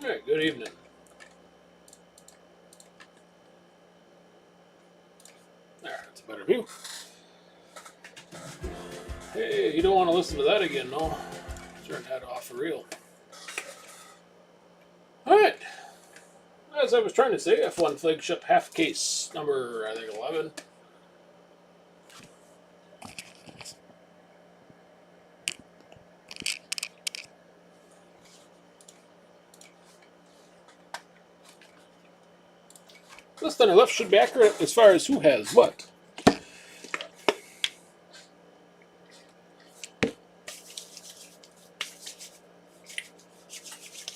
Alright, good evening. There, that's a better view. Hey, you don't want to listen to that again, no? Turn that off for real. Alright, as I was trying to say, F1 Flagship half case number, I think, 11. List on the left should be accurate as far as who has what.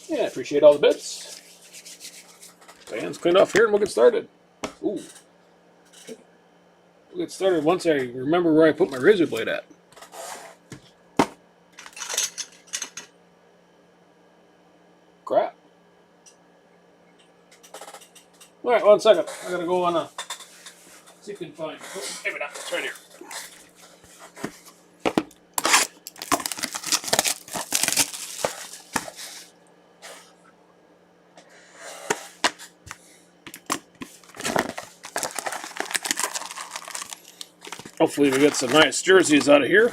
Yeah, I appreciate all the bits. Fans cleaned off here and we'll get started. Ooh. We'll get started once I remember where I put my razor blade at. Crap. Alright, 1 second. I gotta go on a... see if we can find... Oh, maybe not. It's right here. Hopefully we get some nice jerseys out of here.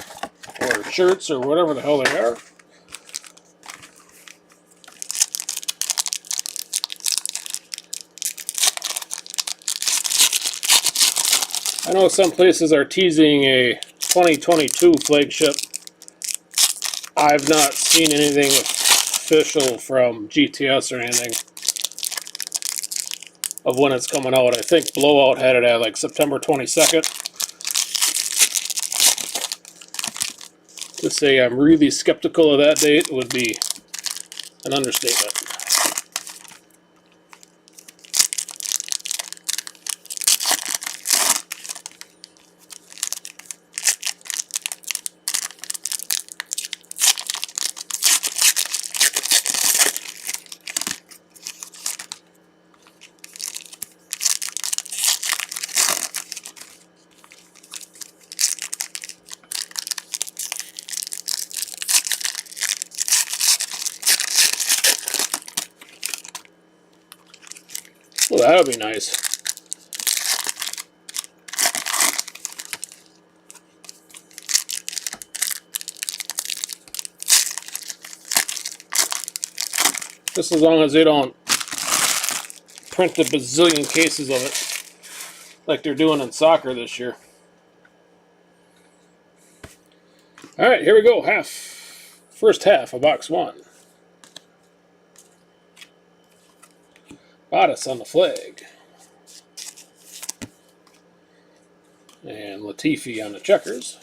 Or shirts or whatever the hell they are. I know some places are teasing a 2022 flagship. I've not seen anything official from GTS or anything of when it's coming out. I think Blowout had it at like September 22nd. To say I'm really skeptical of that date would be an understatement. Well, that would be nice. Just as long as they don't print a bazillion cases of it like they're doing in soccer this year. Alright, here we go. First half of box 1. Bottas on the flag. And Latifi on the checkers.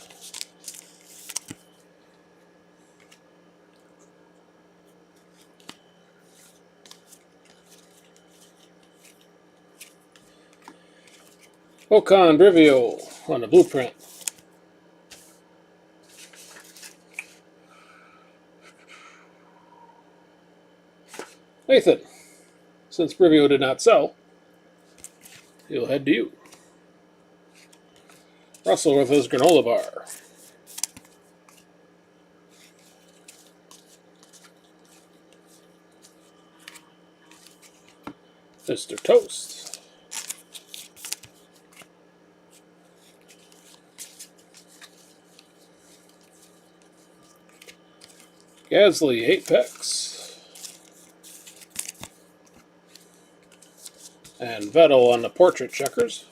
Ocon Brivio on the blueprint. Nathan, since Brivio did not sell, he'll head to you. Russell with his granola bar. Mr. Toast. Gasly, 8 packs. And Vettel on the portrait checkers.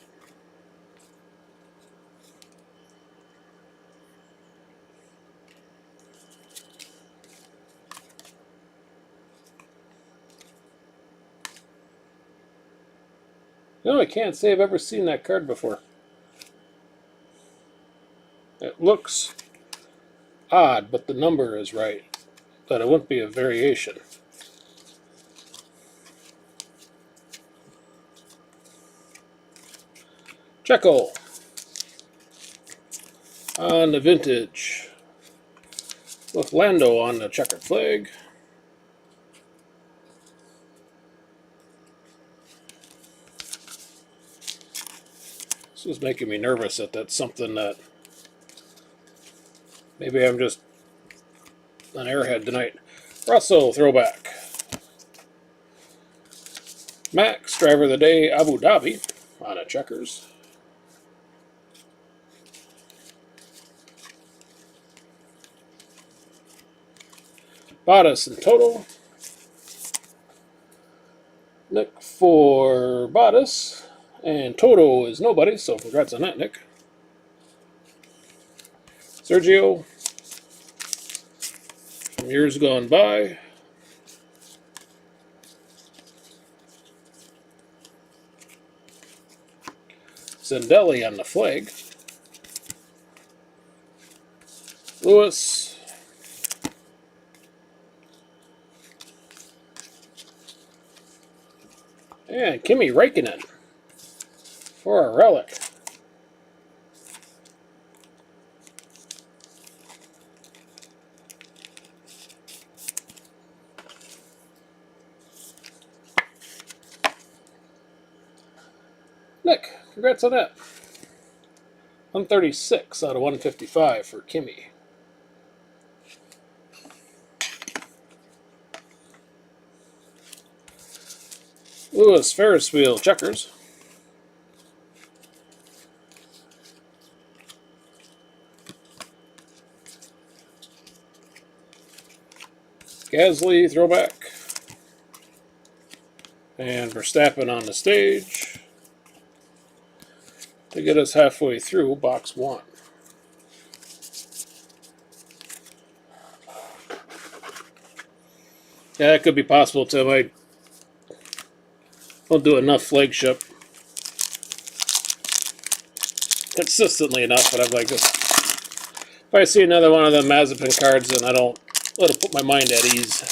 No, I can't say I've ever seen that card before. It looks odd, but the number is right. That it wouldn't be a variation. Checo on the vintage with Lando on the checkered flag. This is making me nervous that that's something that maybe I'm just an airhead tonight. Russell throwback. Max, driver of the day, Abu Dhabi, on a checkers. Bottas in total. Nick for Bottas. And Toto is nobody, so congrats on that, Nick. Sergio, from years gone by. Zendelli on the flag. Lewis. And Kimi Räikkönen for a relic. Nick, congrats on that. 136 out of 155 for Kimi. Lewis Ferris wheel checkers. Gasly throwback. And Verstappen on the stage to get us halfway through box 1. Yeah, that could be possible, Tim. I don't do enough flagship consistently enough, but I'm like, if I see another one of the Mazepin cards, then I don't let it put my mind at ease.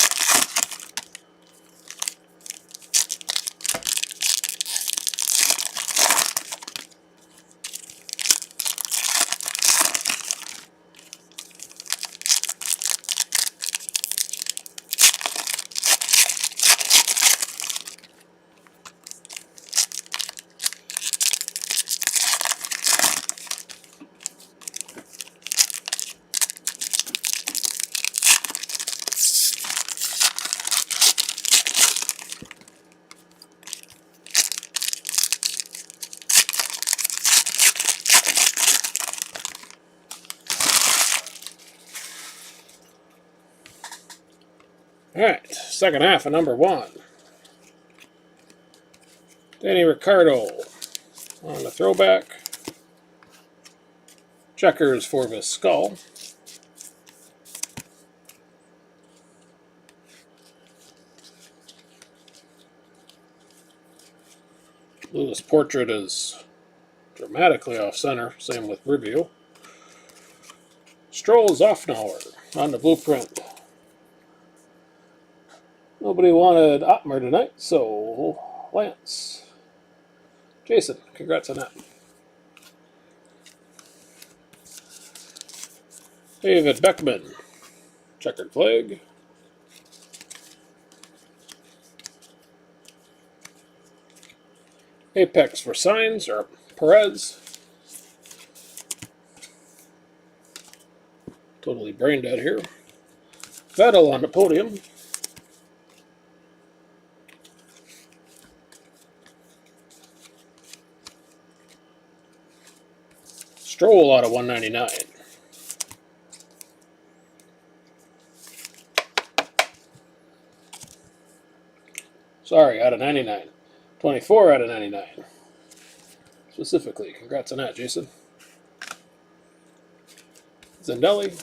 Alright, second half of number 1. Danny Ricciardo on the throwback. Checkers for Viscal. Lewis portrait is dramatically off center, same with Rubio. Stroll is off now on the blueprint. Nobody wanted Otmar tonight, so Lance. Jason, congrats on that. David Beckman, checkered flag. Apex for Signs, or Perez. Totally brain dead here. Vettel on the podium. Stroll out of 199. Sorry, out of 99. 24 out of 99. Specifically, congrats on that, Jason. Zendelli.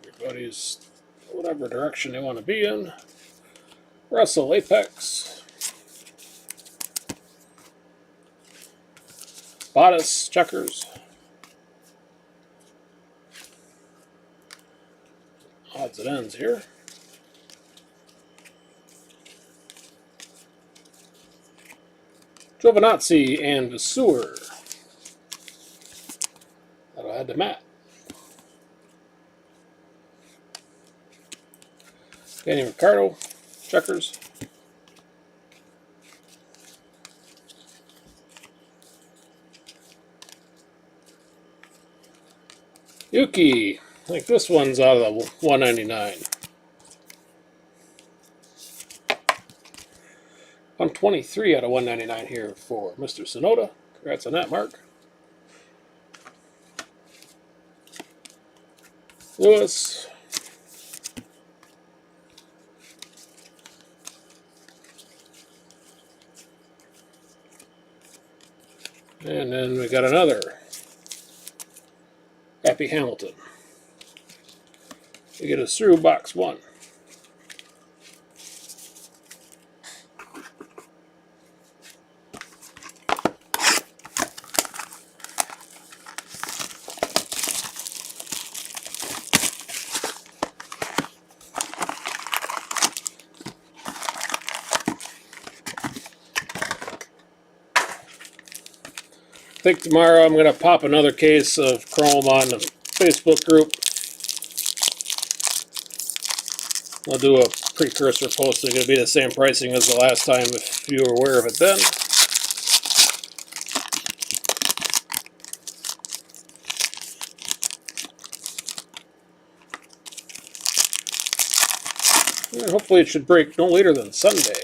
Everybody's whatever direction they want to be in. Russell Apex. Bottas checkers. Odds and ends here. Giovinazzi and Vasseur. That'll head to Matt. Danny Ricciardo, checkers. Yuki. I think this one's out of the 199. 123 out of 199 here for Mr. Sonoda. Congrats on that, Mark. Lewis. And then we got another Happy Hamilton. We get us through box one. I think tomorrow I'm going to pop another case of Chrome on the Facebook group. I'll do a precursor post. It's going to be the same pricing as the last time if you were aware of it then. And hopefully it should break no later than Sunday.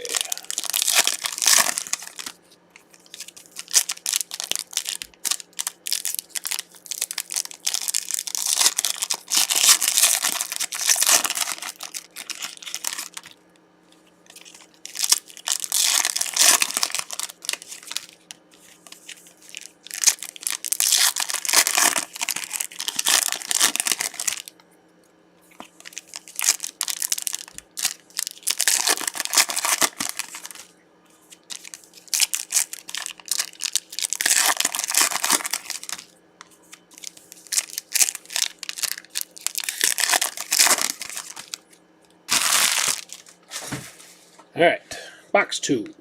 Alright, box two.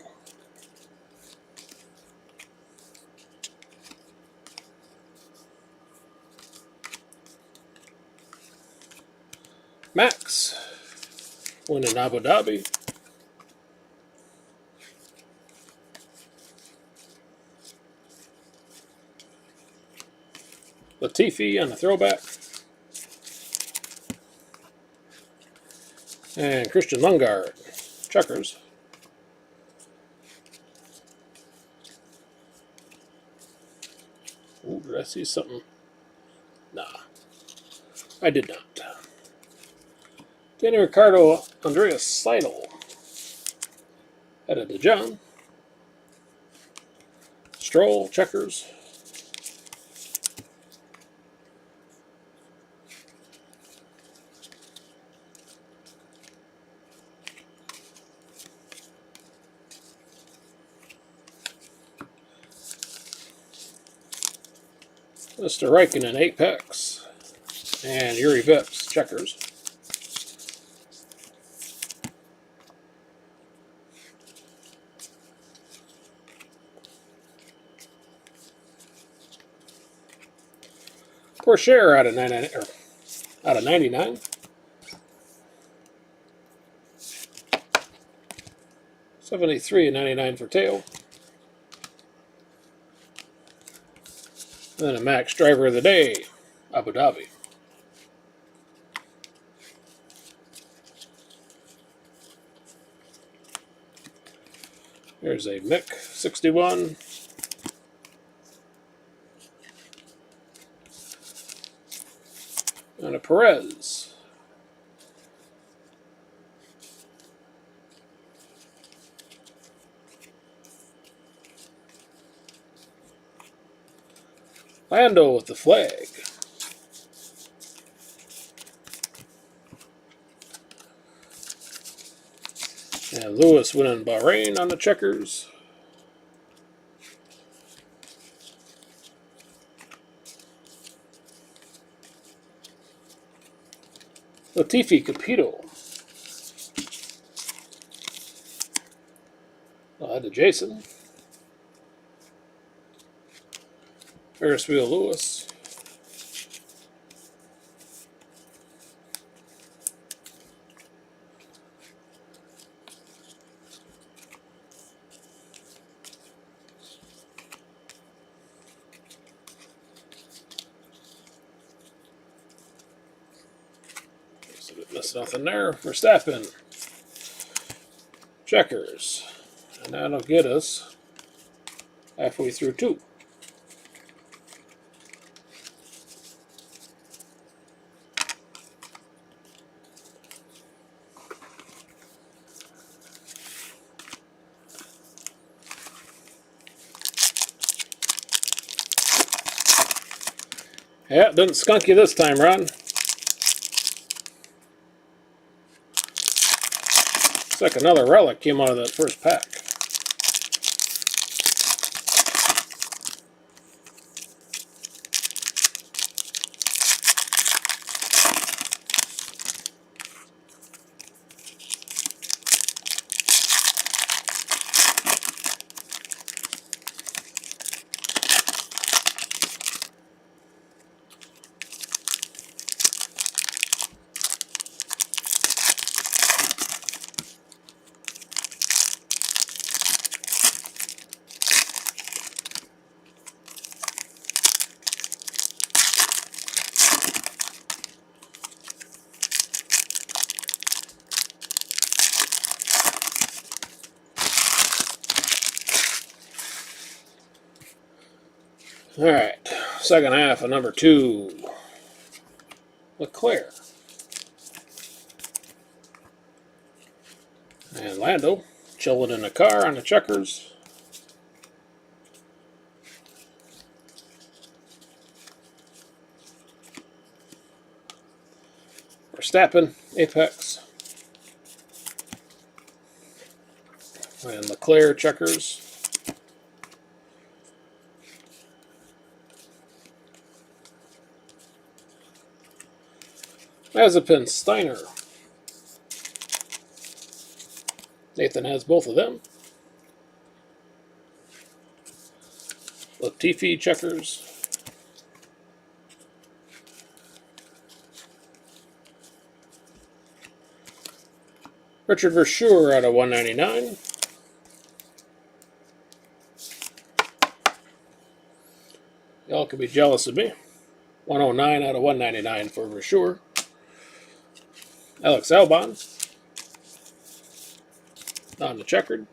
Max, winning Abu Dhabi. Latifi on the throwback. And Christian Lundgaard, checkers. Ooh, did I see something? Nah, I did not. Danny Ricciardo, Andreas Seidel. Headed to John. Stroll, checkers. Mr. Raikkonen, 8 packs. And Yuri Vips, checkers. Porsche out of 99. 73 and 99 for Teo. Then a Max Driver of the Day, Abu Dhabi. There's a Mick 61. And a Perez. Lando with the flag. And Lewis winning Bahrain on the checkers. Latifi Capito. To Jason. Ferris Wheel Lewis. Yes, nothing there. Verstappen. Checkers. And that'll get us halfway through 2. Yeah, didn't skunk you this time, Ron. Looks like another relic came out of that first pack. Alright, second half of number 2. Leclerc. And Lando, chilling in the car on the checkers. Verstappen, Apex. And Leclerc, checkers. Mazepin, Steiner. Nathan has both of them. Latifi, checkers. Richard Verschoor out of 199. Y'all could be jealous of me. 109 out of 199 for Verschoor. Alex Albon. On the checkered.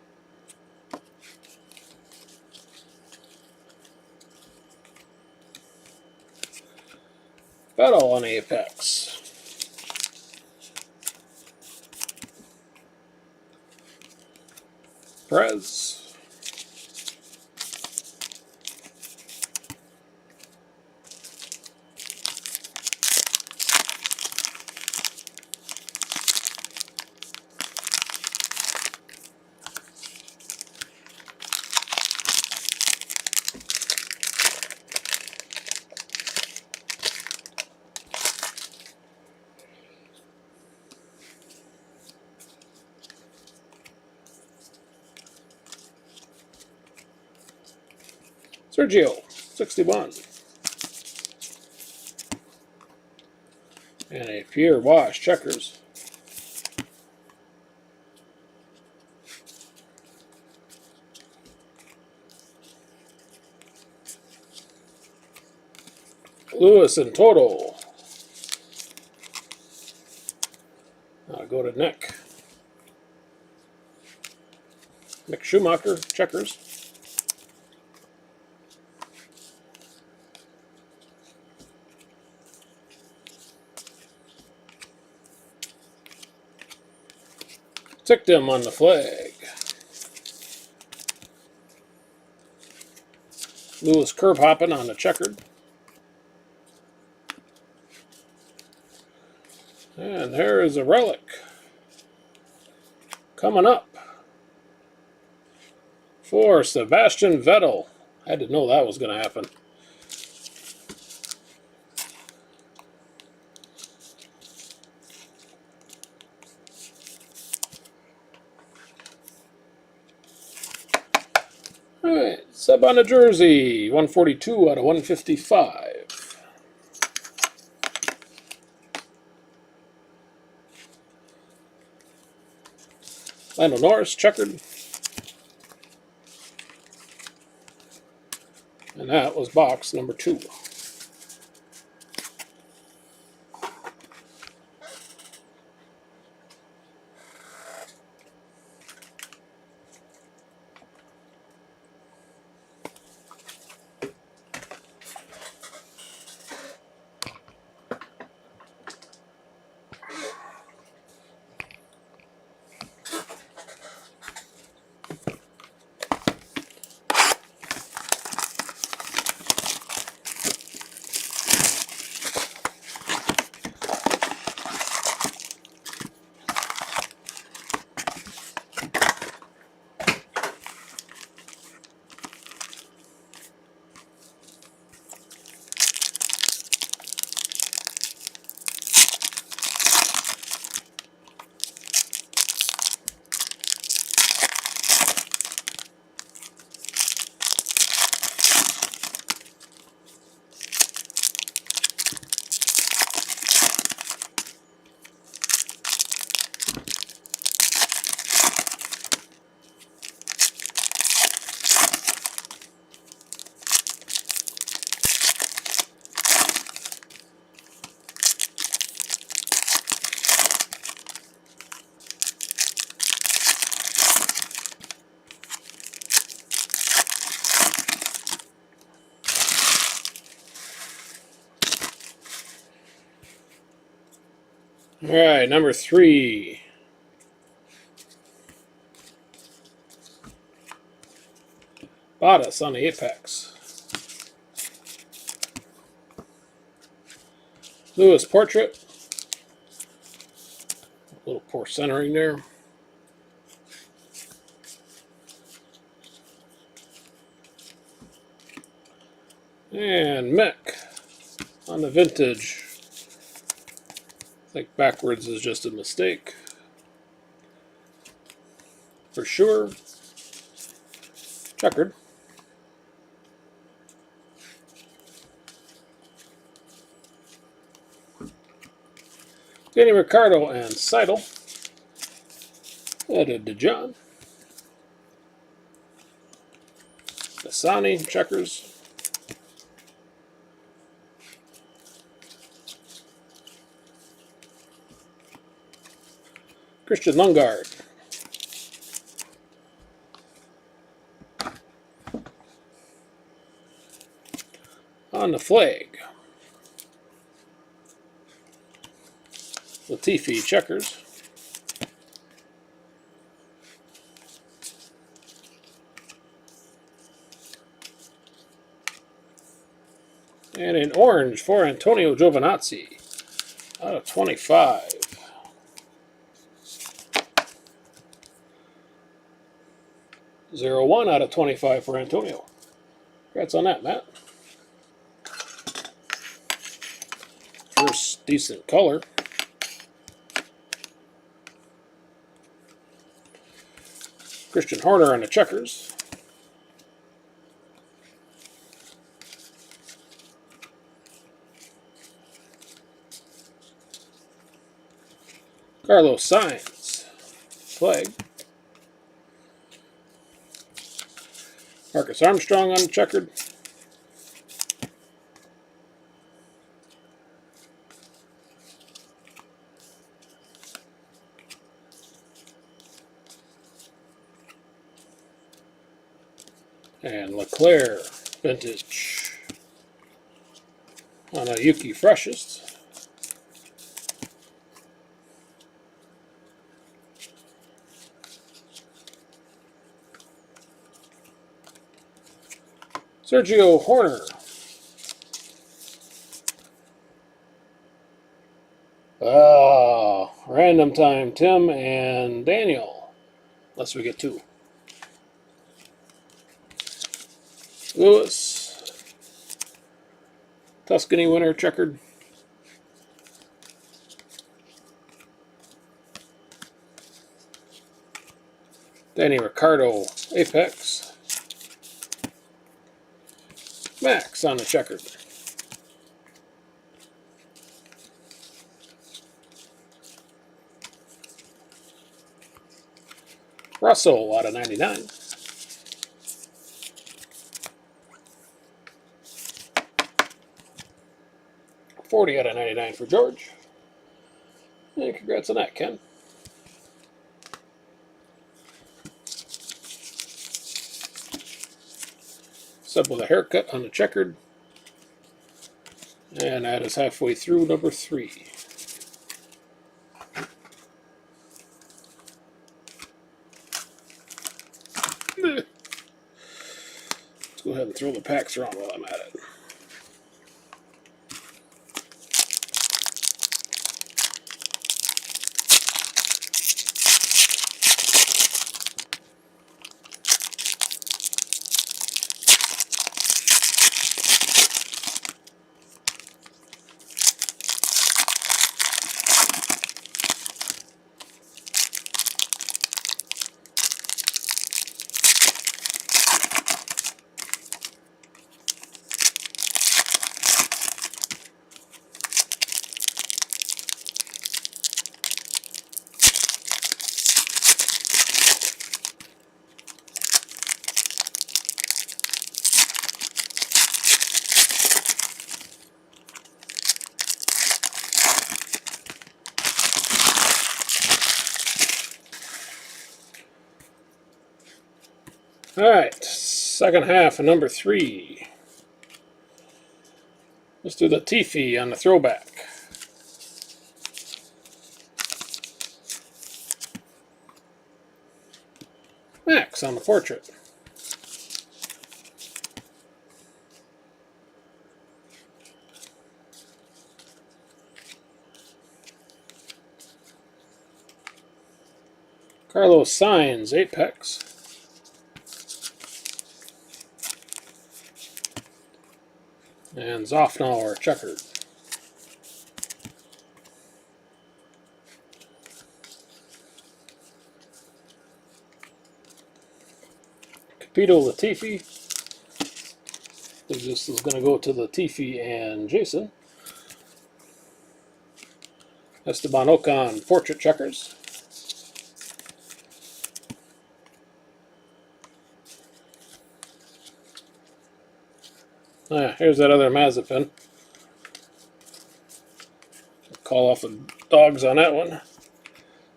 Vettel on Apex. Perez. Sergio, 61. And a Pierre Wash, checkers. Lewis in total. I'll go to Nick. Mick Schumacher, checkers. Ticked him on the flag. Lewis curb hopping on the checkered. And there is a relic. Coming up for Sebastian Vettel. I had to know that was going to happen. Alright, sub on a jersey. 142 out of 155. Lando Norris, checkered. And that was box number 2. Alright, number 3. Bottas on the Apex. Lewis Portrait. A little poor centering there. And Mick on the Vintage. I think backwards is just a mistake. For sure. Checkered. Danny Ricciardo and Seidel. Added to John. Dasani, checkers. Christian Lundgaard. On the flag. Latifi, checkers. And an orange for Antonio Giovinazzi out of 25. (0-1) out of 25 for Antonio. Congrats on that, Matt. First decent color. Christian Horner on the checkers. Carlos Sainz, flag. Marcus Armstrong on the checkered. And Leclerc, vintage. On a Yuki Freshest. Sergio Horner. Random time, Tim and Daniel. Unless we get 2. Lewis. Tuscany winner, checkered. Danny Ricciardo, Apex. Max on the checkered. Russell out of 99. $40 out of 99 for George. And congrats on that, Ken. Sub with a haircut on the checkered. And that is halfway through number 3. Let's go ahead and throw the packs around while I'm at it. Alright, second half of number 3. Let's do the Latifi on the throwback. 8-packs on the portrait. Carlos Sainz, 8-packs. And Zofnauer, checkered. Capito Latifi. This is going to go to Latifi and Jason. Esteban Ocon, portrait checkers. Here's that other Mazepin. Call off the dogs on that one.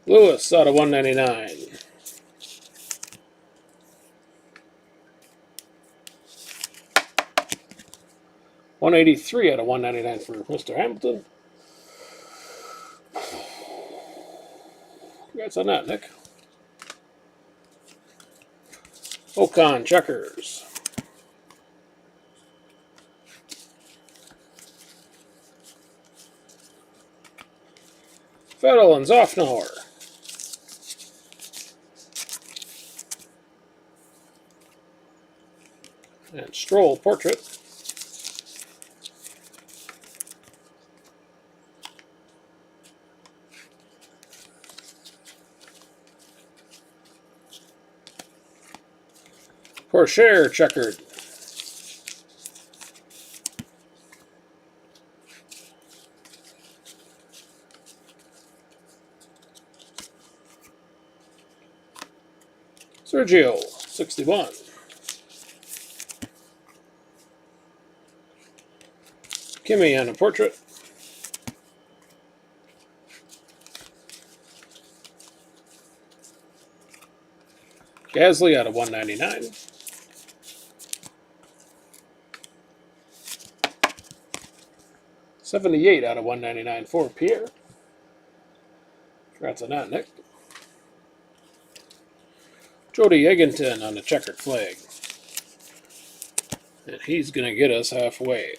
Lewis out of 199. $183 out of 199 for Mr. Hamilton. Congrats on that, Nick. Ocon, checkers. Vettel and Zofnauer. And Stroll, portrait. Porsche, checkered. Sergio, 61. Kimi on a portrait. Gasly out of 199. $78 out of 199 for Pierre. Congrats on that, Nick. Jody Egginton on the checkered flag. And he's going to get us halfway.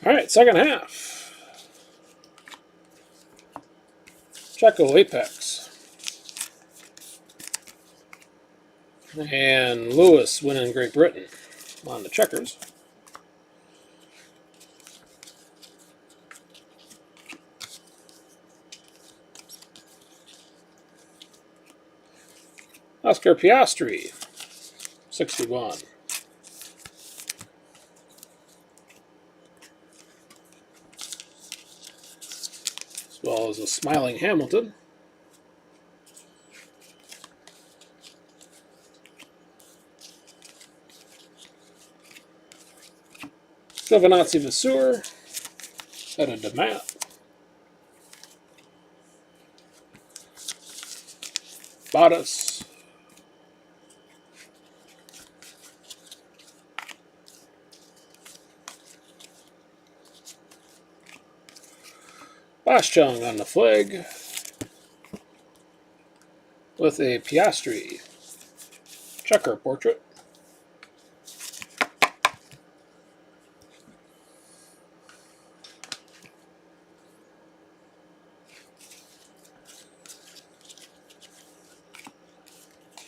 All right, second half. Checo, Apex. And Lewis winning Great Britain on the checkers. Oscar Piastri, 61. As well as a smiling Hamilton. Giovinazzi Vasseur, out of DeMatt. Bottas. Boschung on the flag with a Piastri checker portrait.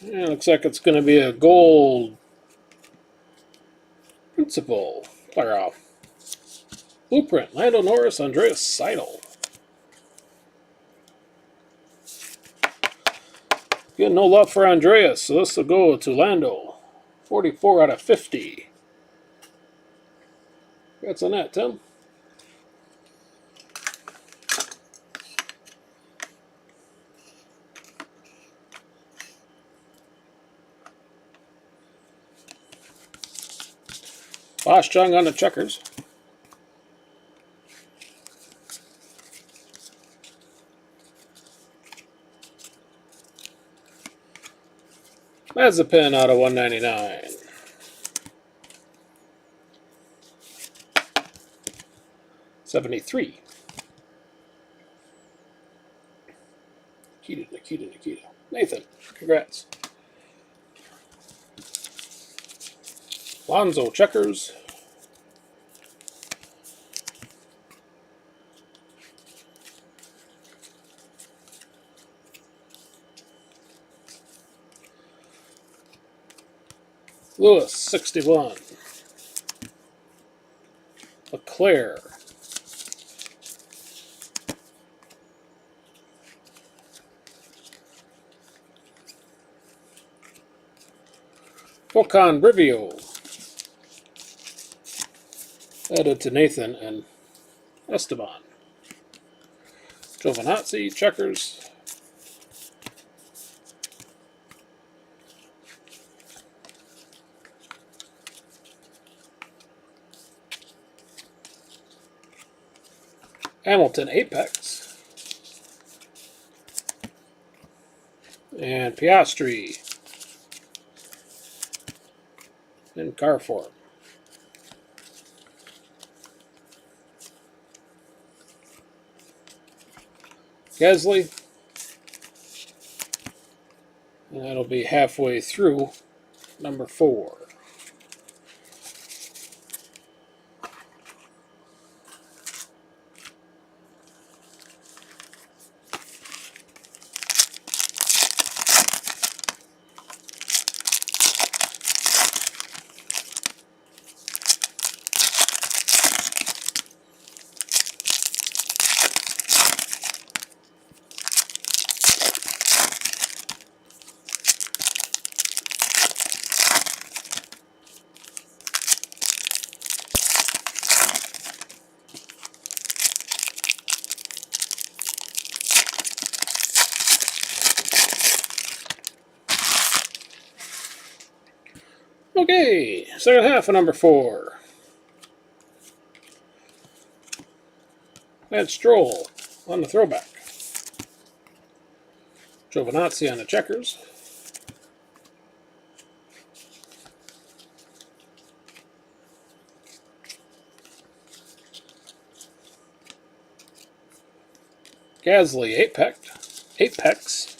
And it looks like it's going to be a gold principal player off. Blueprint, Lando Norris, Andreas Seidel. Again, no love for Andreas, so this will go to Lando. 44 out of 50. Congrats on that, Tim. Boschung on the checkers. Mazepin out of 199. $73. Nikita. Nathan, congrats. Lonzo checkers. Lewis, 61. Leclerc. Volkan Brivio. Added to Nathan and Esteban. Giovinazzi, checkers. Hamilton, Apex. And Piastri in car form. Gasly. And that'll be halfway through number 4. Okay, second half of number 4. Lance Stroll on the throwback. Giovinazzi on the checkers. Gasly, Apex.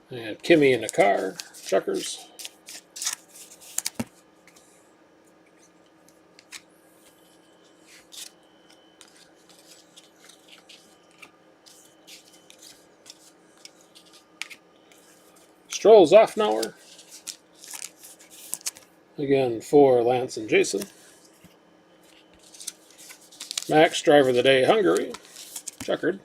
And Kimi in the car, checkers. Stroll's off now. Again for Lance and Jason. Max, driver of the day, Hungary, checkered.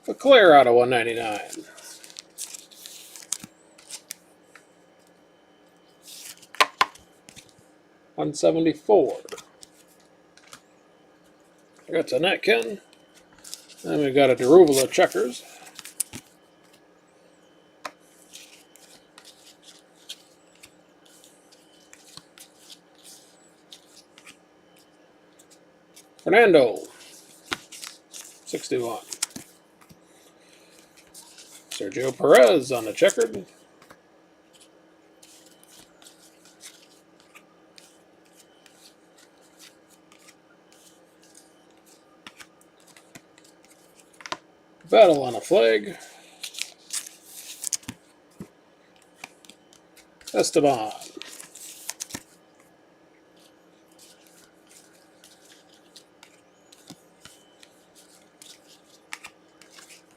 Leclerc out of 199. $174. That's a Netkin. Then we got a Deruvula checkers. Fernando, 61. Sergio Perez on the checkered. Battle on a flag. Esteban.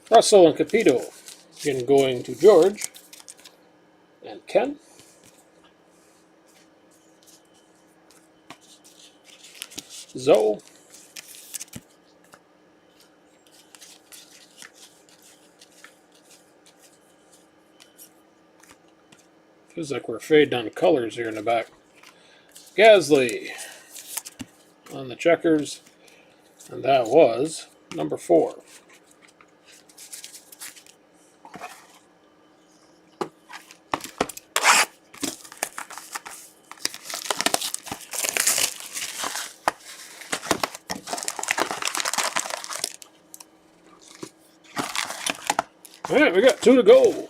Russell and Capito. Again going to George and Ken. Zoe. Feels like we're fading on colors here in the back. Gasly on the checkers. And that was number 4. All right, we got 2 to go.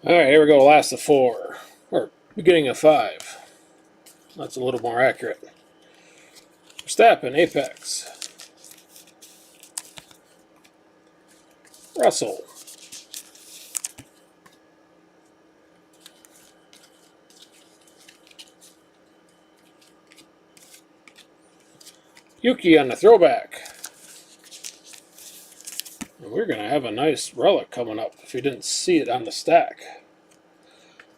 All right, here we go. Last of 4, or beginning of 5. That's a little more accurate. Verstappen, Apex. Russell. Yuki on the throwback. And we're going to have a nice relic coming up if you didn't see it on the stack.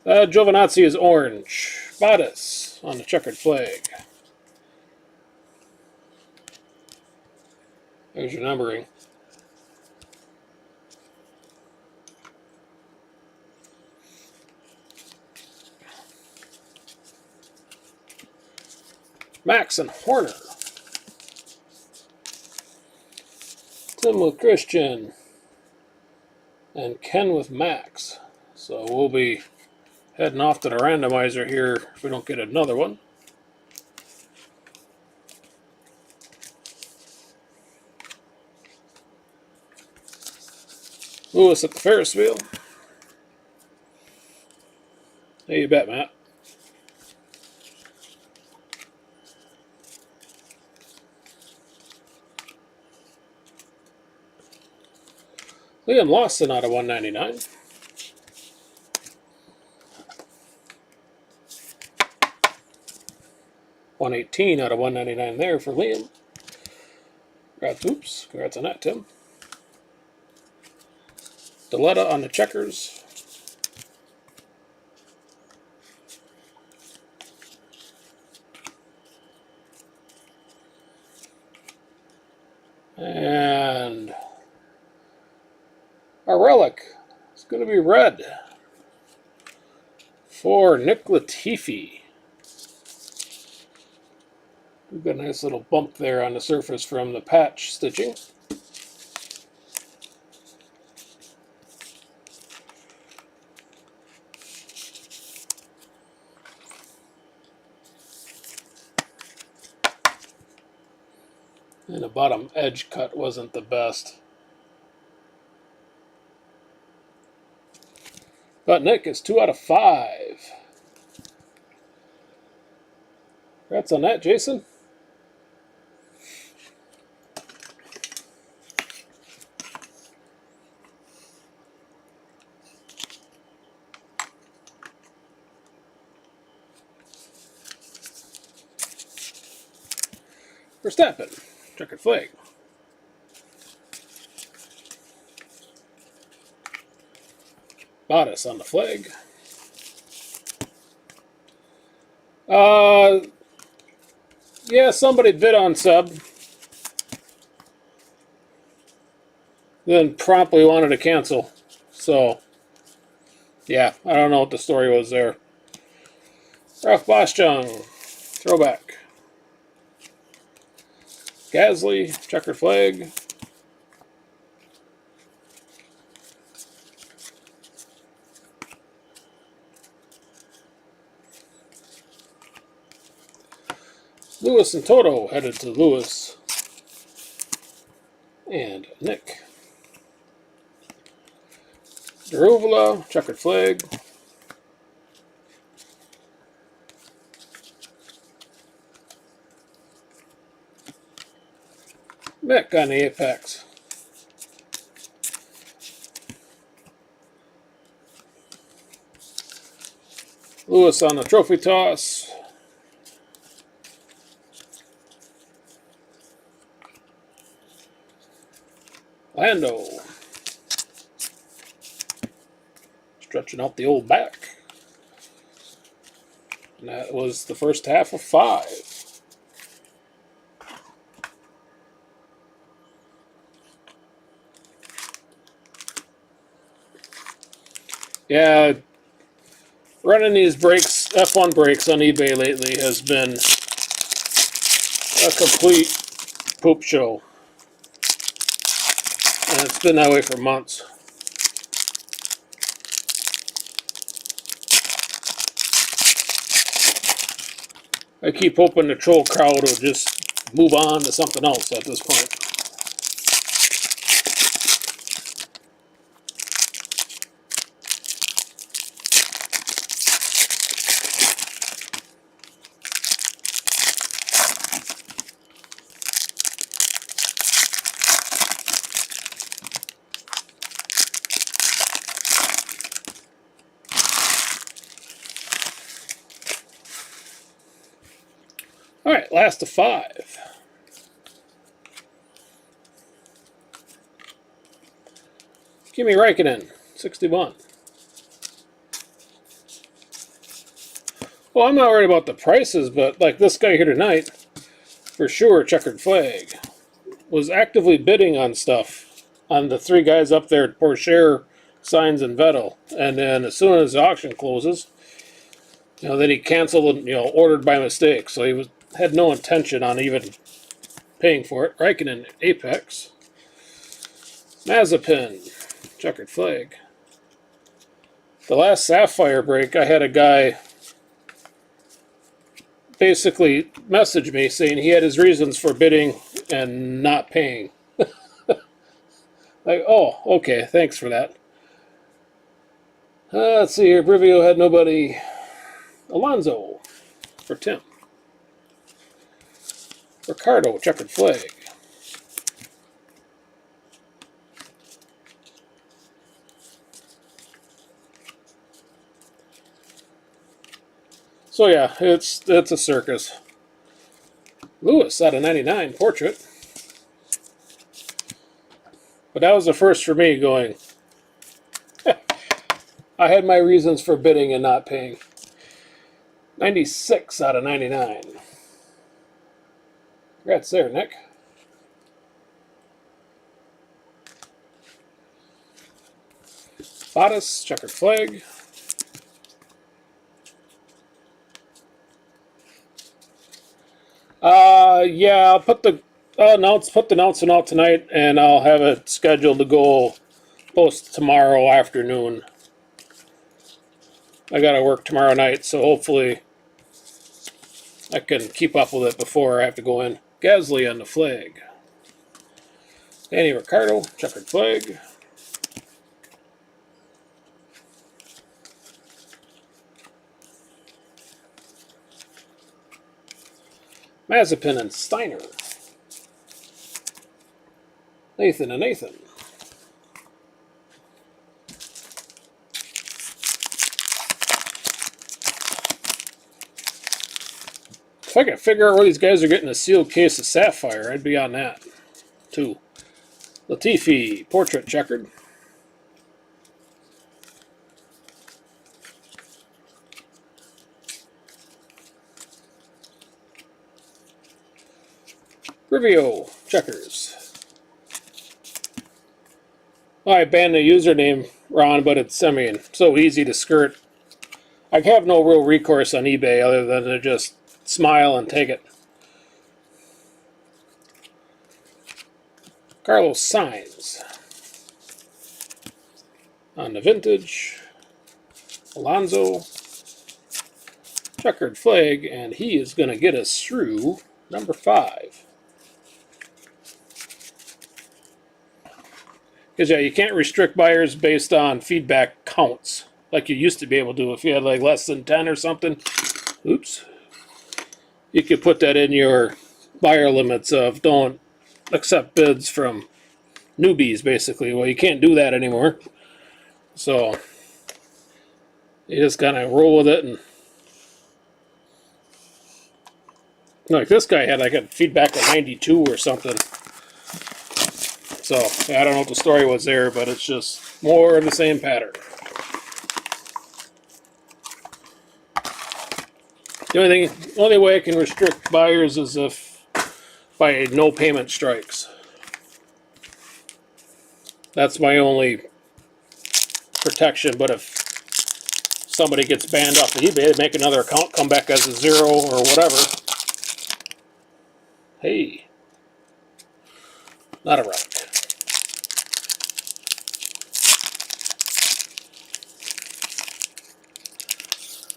Giovinazzi is orange. Bottas on the checkered flag. There's your numbering. Max and Horner. Tim with Christian. And Ken with Max. So we'll be heading off to the randomizer here if we don't get another one. Lewis at the Ferris wheel. Hey, you bet, Matt. Liam Lawson out of 199. $118 out of 199 there for Liam. Congrats on that, Tim. Deletta on the checkers. And our relic is going to be red for Nick Latifi. We've got a nice little bump there on the surface from the patch stitching. And the bottom edge cut wasn't the best. But Nick is 2 out of 5. Congrats on that, Jason. Verstappen, checkered flag. Bottas on the flag. Yeah, somebody bid on Seb. Then promptly wanted to cancel. So, yeah, I don't know what the story was there. Ralph Boschung, throwback. Gasly, checkered flag. Lewis and Toto headed to Lewis. And Nick. Daruvula, checkered flag. Mick on the apex. Lewis on the trophy toss. Lando. Stretching out the old back. And that was the first half of 5. Yeah, running these brakes, F1 brakes on eBay lately has been a complete poop show. And it's been that way for months. I keep hoping the troll crowd will just move on to something else at this point. Alright, last of 5. Kimi Räikkönen, 61. Well, I'm not worried about the prices, but like this guy here tonight, for sure, checkered flag, was actively bidding on stuff on the 3 guys up there at Porsche, Sainz, and Vettel. And then as soon as the auction closes, then he canceled, ordered by mistake. So he had no intention on even paying for it. Raikkonen, Apex. Mazepin, checkered flag. The last Sapphire break, I had a guy basically message me saying he had his reasons for bidding and not paying. Like, oh, okay, thanks for that. Let's see here. Brivio had nobody. Alonso for Tim. Ricardo, checkered flag. So yeah, it's a circus. Lewis out of 99, portrait. But that was the first for me going, I had my reasons for bidding and not paying. 96 out of 99. Congrats there, Nick. Bottas, checkered flag. Yeah, I'll put the announcement out tonight, and I'll have it scheduled to go post tomorrow afternoon. I gotta work tomorrow night, so hopefully I can keep up with it before I have to go in. Gasly on the flag. Danny Ricciardo, checkered flag. Mazepin and Steiner. Nathan and Nathan. if I could figure out where these guys are getting a sealed case of Sapphire, I'd be on that, too. Latifi, portrait checkered. Rivio, checkers. Well, I banned the username, Ron, but it's, I mean, so easy to skirt. I have no real recourse on eBay other than to just smile and take it. Carlos Sainz on the vintage. Alonso, checkered flag, and he is going to get us through number 5. Because, yeah, you can't restrict buyers based on feedback counts like you used to be able to. If you had like less than 10 or something, oops, you could put that in your buyer limits of don't accept bids from newbies, basically. Well, you can't do that anymore. So you just kind of roll with it. And like this guy had like a feedback of 92 or something. So I don't know what the story was there, but it's just more of the same pattern. The only way I can restrict buyers is if by no payment strikes. That's my only protection. But if somebody gets banned off of eBay, they make another account, come back as a 0 or whatever. Hey, not a relic.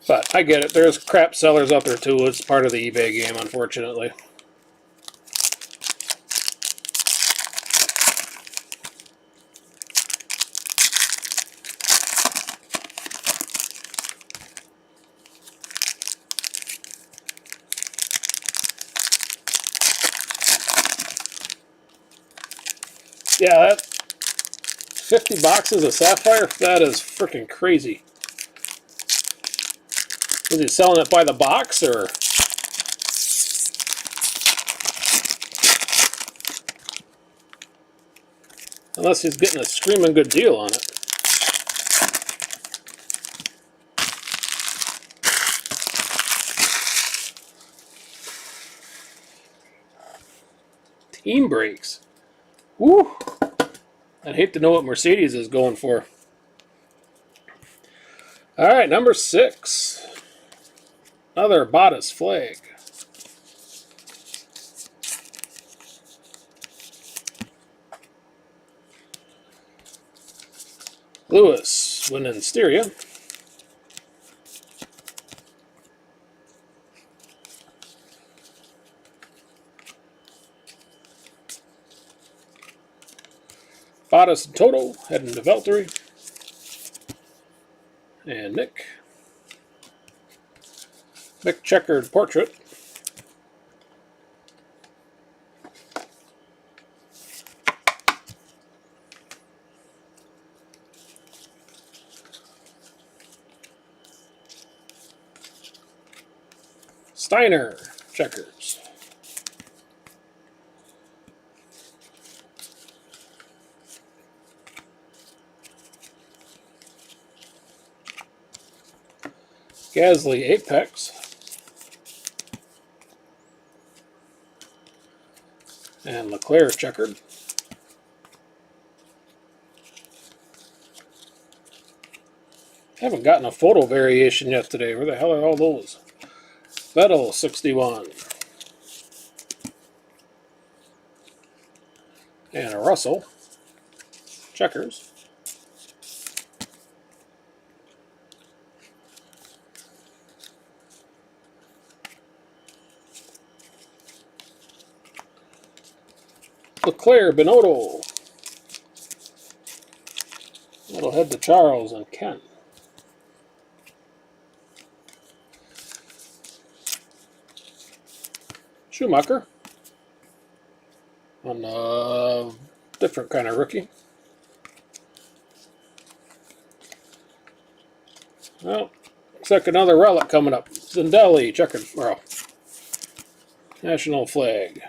But I get it. There's crap sellers out there too. It's part of the eBay game, unfortunately. Yeah, that 50 boxes of Sapphire, that is freaking crazy. Is he selling it by the box, or? Unless he's getting a screaming good deal on it. Team brakes. Woo! I'd hate to know what Mercedes is going for. Alright, number 6. Another Bottas flag. Lewis, winning Styria. Bottas and Toto heading to Valtteri. And Nick. Mick checkered portrait. Steiner checkers. Gasly Apex. And Leclerc checkered. Haven't gotten a photo variation yet today. Where the hell are all those? Vettel 61. And a Russell. Checkers. Leclerc Binotto. That'll head to Charles and Ken. Schumacher. On a different kind of rookie. Well, looks like another relic coming up. Zindelli checkered. Well, National flag.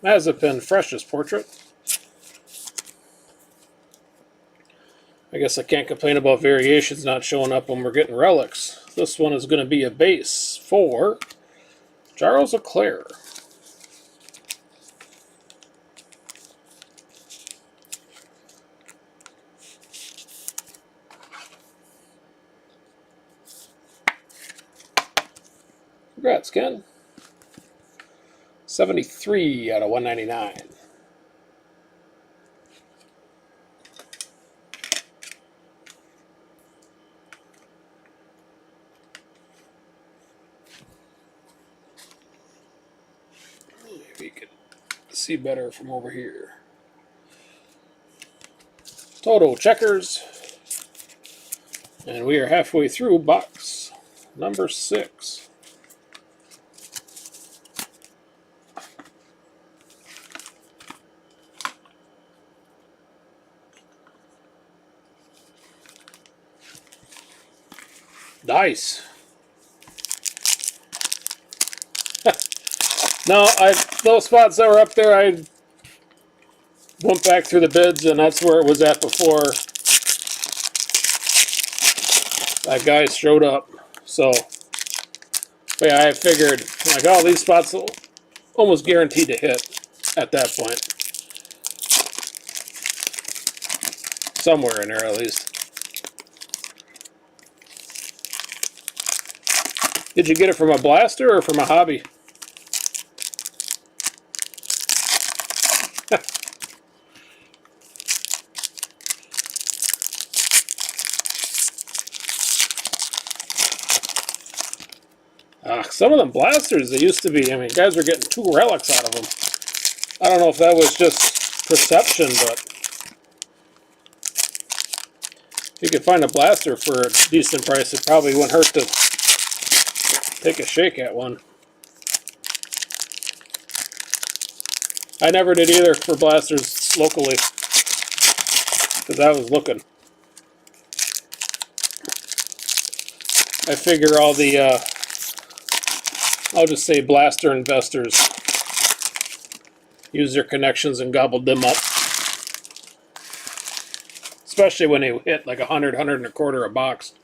Mazepin freshest portrait. I guess I can't complain about variations not showing up when we're getting relics. This one is going to be a base for Charles Leclerc. Congrats, Ken. 73 out of 199. Maybe you can see better from over here. Total checkers. And we are halfway through box number 6. Nice. No, those spots that were up there, I went back through the bids, and that's where it was at before that guy showed up. So, yeah, I figured, like, oh, these spots will almost guaranteed to hit at that point. Somewhere in there, at least. Did you get it from a blaster or from a hobby? Some of them blasters, they used to be, I mean, guys were getting 2 relics out of them. I don't know if that was just perception, but if you could find a blaster for a decent price, it probably wouldn't hurt to take a shake at one. I never did either for blasters locally, because I was looking. I figure all the, I'll just say blaster investors use their connections and gobbled them up. Especially when they hit like 100, 100 and a quarter a box.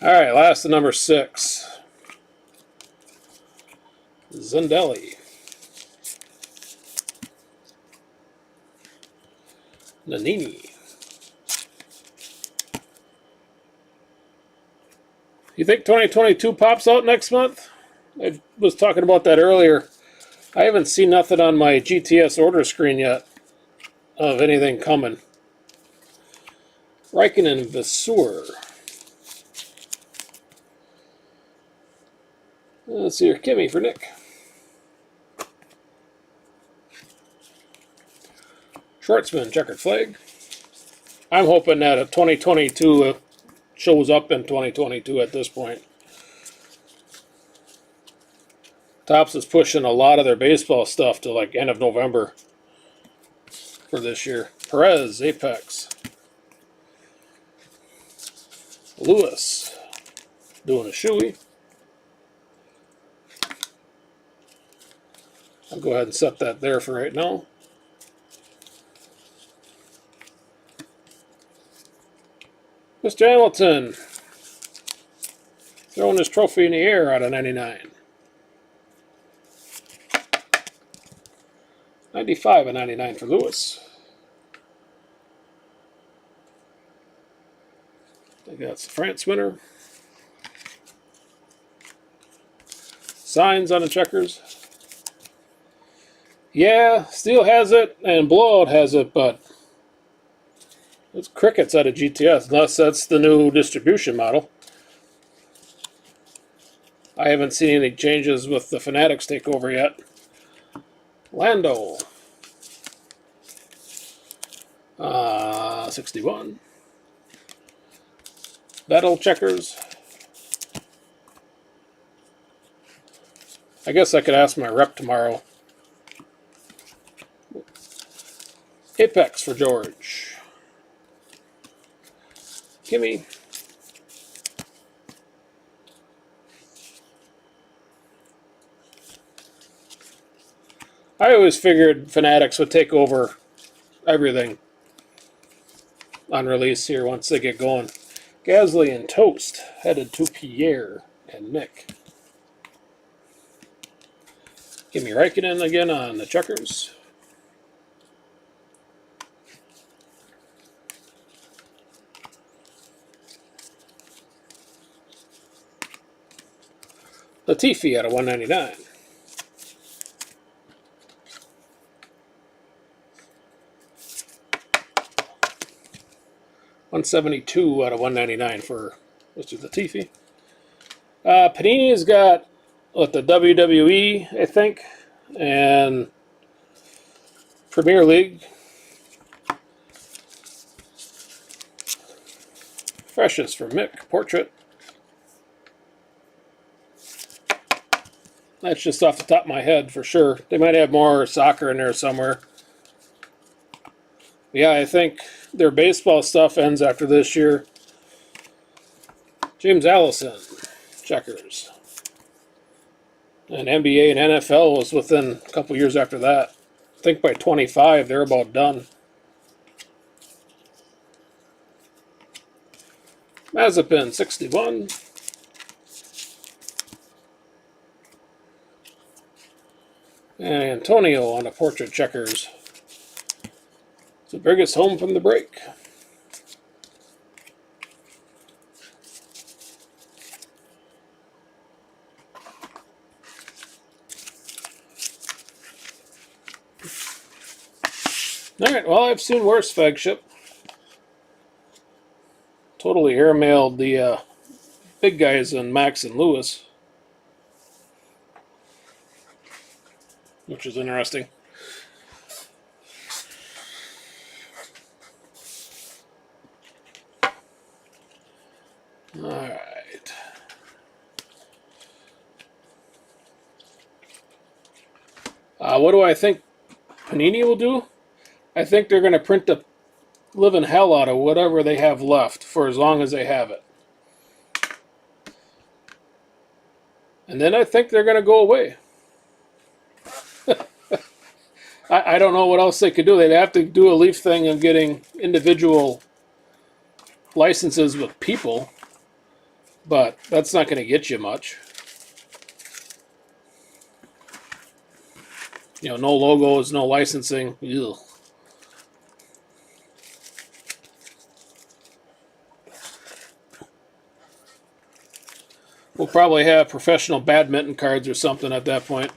Alright, last to number 6. Zendelli. Nannini. You think 2022 pops out next month? I was talking about that earlier. I haven't seen nothing on my GTS order screen yet of anything coming. Raikkonen Vasseur. Let's see here. Kimmy for Nick. Schwartzman, checkered flag. I'm hoping that a 2022 shows up in 2022 at this point. Topps is pushing a lot of their baseball stuff to like end of November for this year. Perez, Apex. Lewis, doing a shoey. I'll go ahead and set that there for right now. Mr. Hamilton, throwing his trophy in the air out of 99. 95 and 99 for Lewis. I think that's the France winner. Signs on the checkers. Yeah, Steel has it and Blowout has it, but it's crickets out of GTS, unless that's the new distribution model. I haven't seen any changes with the Fanatics takeover yet. Lando. 61. Battle checkers. I guess I could ask my rep tomorrow. Apex for George. Kimmy. I always figured Fanatics would take over everything on release here once they get going. Gasly and Toast headed to Pierre and Nick. Kimi Räikkönen again on the checkers. Latifi out of 199. $172 out of 199 for Mr. Latifi. Panini's got the WWE, I think, and Premier League. Freshest for Mick, portrait. That's just off the top of my head for sure. They might have more soccer in there somewhere. Yeah, I think their baseball stuff ends after this year. James Allison, checkers. And NBA and NFL was within a couple years after that. I think by 25, they're about done. Mazepin, 61. And Antonio on the portrait checkers. So bring us home from the break. Alright, well, I've seen worse, Flagship. Totally airmailed the big guys in Max and Lewis, which is interesting. Alright. What do I think Panini will do? I think they're going to print the living hell out of whatever they have left for as long as they have it. And then I think they're going to go away. I don't know what else they could do. They'd have to do a Leaf thing of getting individual licenses with people, but that's not going to get you much. You know, no logos, no licensing. Ugh. We'll probably have professional badminton cards or something at that point.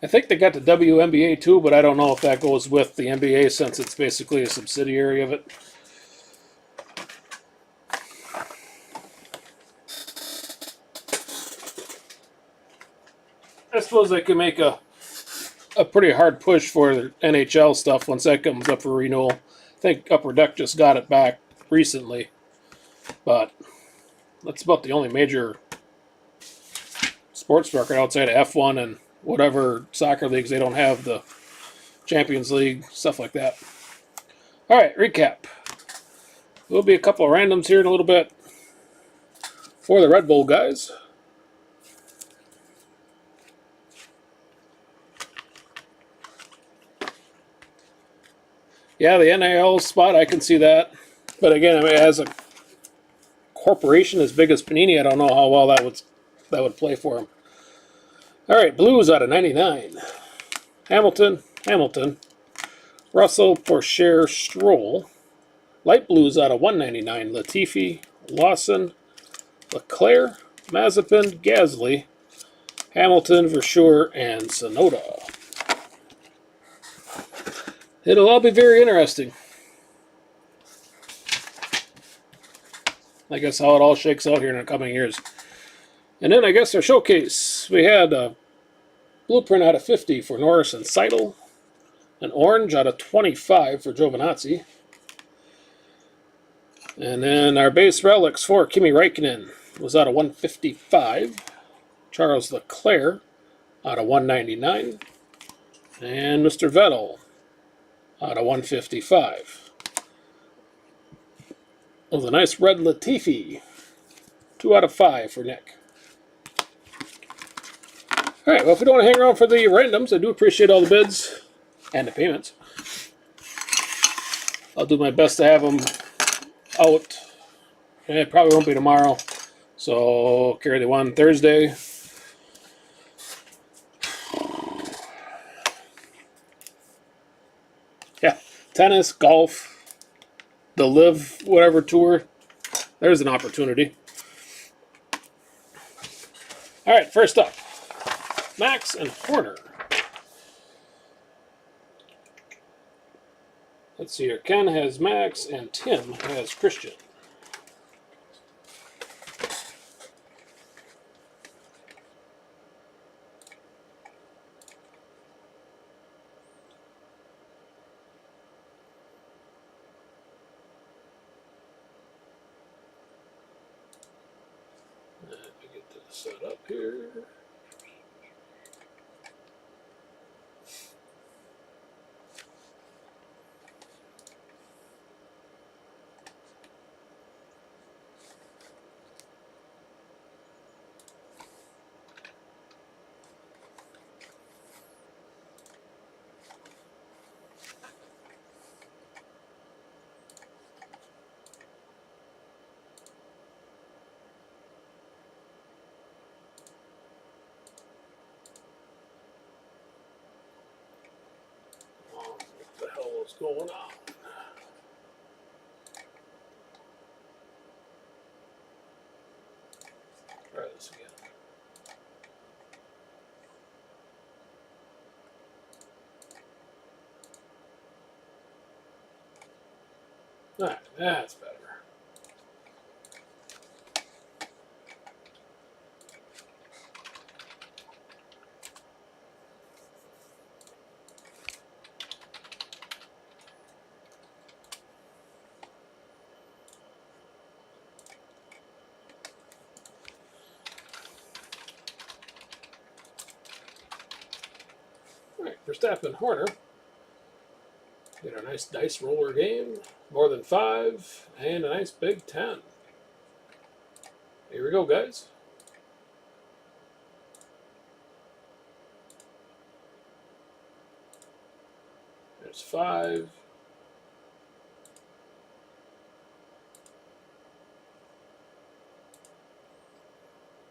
I think they got the WNBA too, but I don't know if that goes with the NBA since it's basically a subsidiary of it. I suppose they could make a pretty hard push for the NHL stuff once that comes up for renewal. I think Upper Deck just got it back recently, but that's about the only major sports record outside of F1 and whatever soccer leagues they don't have, the Champions League, stuff like that. All right, recap. There'll be a couple of randoms here in a little bit for the Red Bull guys. Yeah, the NIL spot, I can see that. But again, I mean, as a corporation as big as Panini, I don't know how well that would play for them. All right, Blues out of 99. Hamilton, Russell, Porsche, Stroll. Light Blues out of 199. Latifi, Lawson, Leclerc, Mazepin, Gasly, Hamilton, Versure, and Tsunoda. It'll all be very interesting. I guess how it all shakes out here in the coming years. And then I guess our showcase. We had a blueprint out of 50 for Norris and Seidel. An orange out of 25 for Giovinazzi. And then our base relics for Kimi Räikkönen was out of 155. Charles Leclerc out of 199. And Mr. Vettel out of 155. It was a nice red Latifi. 2 out of 5 for Nick. All right, well, if you don't want to hang around for the randoms, I do appreciate all the bids and the payments. I'll do my best to have them out. And it probably won't be tomorrow, so carry the one Thursday. Yeah, tennis, golf, the Live whatever tour. There's an opportunity. All right, first up, Max and Horner. Let's see here. Ken has Max and Tim has Christian. Let me get this set up here. What the hell is going on? Try this again. All right, that's better. All right, Verstappen, Horner. Get a nice dice roller game, more than 5, and a nice big 10. Here we go, guys. There's 5.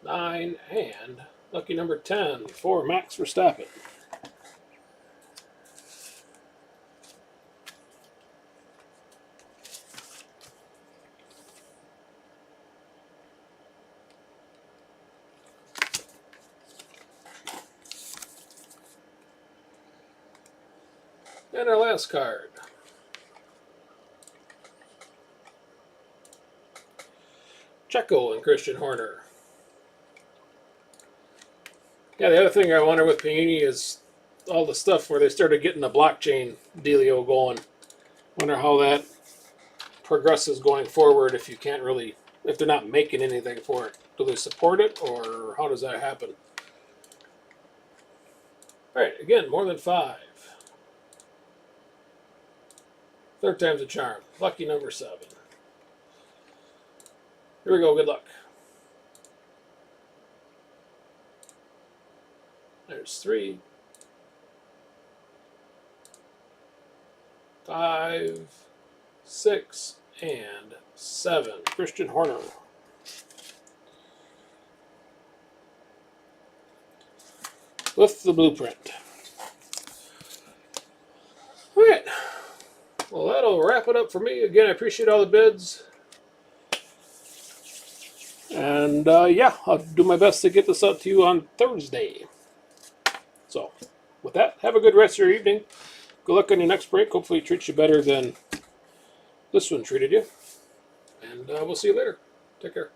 9, and lucky number 10 for Max Verstappen. And our last card. Checo and Christian Horner. Yeah, the other thing I wonder with Panini is all the stuff where they started getting the blockchain dealio going. Wonder how that progresses going forward if you can't really, if they're not making anything for it. Do they support it, or how does that happen? All right, again, more than 5. Third time's a charm. Lucky number 7. Here we go, good luck. There's 3, 5, 6, and 7. Christian Horner. With the blueprint. All right. Well, that'll wrap it up for me. Again, I appreciate all the bids. And yeah, I'll do my best to get this out to you on Thursday. So, with that, have a good rest of your evening. Good luck on your next break. Hopefully it treats you better than this one treated you. And we'll see you later. Take care.